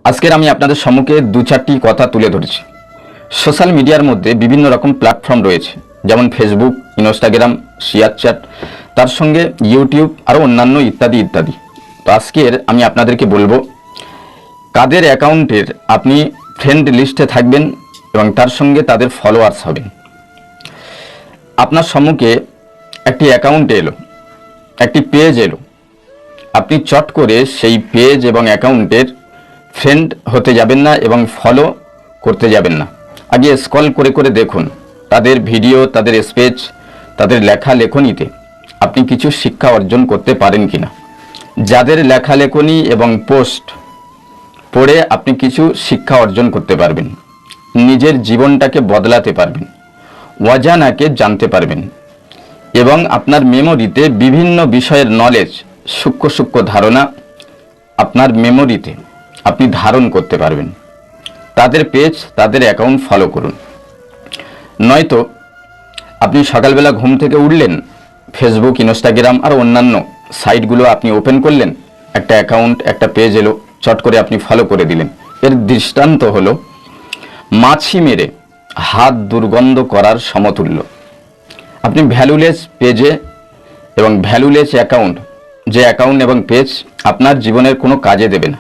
আজকের আমি আপনাদের সম্মুখে দু চারটি কথা তুলে ধরেছি। সোশ্যাল মিডিয়ার মধ্যে বিভিন্ন রকম প্ল্যাটফর্ম রয়েছে, যেমন ফেসবুক, ইনস্টাগ্রাম, শেয়ারচ্যাট, তার সঙ্গে ইউটিউব আরও অন্যান্য ইত্যাদি ইত্যাদি। তো আজকের আমি আপনাদেরকে বলবো কাদের অ্যাকাউন্টের আপনি ফ্রেন্ড লিস্টে থাকবেন এবং তার সঙ্গে তাদের ফলোয়ার্স হবেন। আপনার সম্মুখে একটি অ্যাকাউন্ট এলো, একটি পেজ এলো, আপনি চট করে সেই পেজ এবং অ্যাকাউন্টের ফ্রেন্ড হতে যাবেন না এবং ফলো করতে যাবেন না। আগে স্ক্রল করে করে দেখুন তাদের ভিডিও, তাদের স্পিচ, তাদের লেখা লেখনীতে আপনি কিছু শিক্ষা অর্জন করতে পারেন কিনা। যাদের লেখা লেখনী এবং পোস্ট পড়ে আপনি কিছু শিক্ষা অর্জন করতে পারবেন, নিজের জীবনটাকে বদলাতে পারবেন, অজানাকে জানতে পারবেন এবং আপনার মেমোরিতে বিভিন্ন বিষয়ের নলেজ, সূক্ষ্ম সূক্ষ্ম ধারণা আপনার মেমোরিতে আপনি ধারণ করতে পারবেন। তাদের পেজ, তাদের অ্যাকাউন্ট ফলো করুন। নয়তো আপনি সকালবেলা ঘুম থেকে উঠলেন, ফেসবুক, ইনস্টাগ্রাম আর অন্যান্য সাইটগুলো আপনি ওপেন করলেন, একটা অ্যাকাউন্ট, একটা পেজ এলো, চট করে আপনি ফলো করে দিলেন। এর দৃষ্টান্ত হলো মাছি মেরে হাত দুর্গন্ধ করার সমতুল্য। আপনি ভ্যালুলেস পেজে এবং ভ্যালুলেস অ্যাকাউন্ট, যে অ্যাকাউন্ট এবং পেজ আপনার জীবনের কোনো কাজে দেবে না,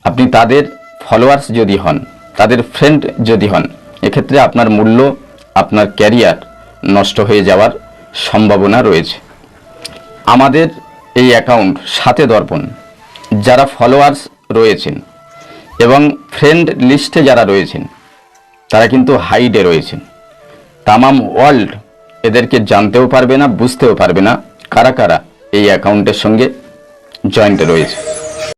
আপনি তাদের ফলোয়ার্স যদি হন, তাদের ফ্রেন্ড যদি হন, এক্ষেত্রে আপনার মূল্য, আপনার ক্যারিয়ার নষ্ট হয়ে যাওয়ার সম্ভাবনা রয়েছে। আমাদের এই অ্যাকাউন্ট সাথে দর্পণ, যারা ফলোয়ার্স রয়েছেন এবং ফ্রেন্ড লিস্টে যারা রয়েছেন তারা কিন্তু হাইডে রয়েছেন। তামাম ওয়ার্ল্ড এদেরকে জানতেও পারবে না, বুঝতেও পারবে না কারা কারা এই অ্যাকাউন্টের সঙ্গে জয়েন্ট রয়েছে।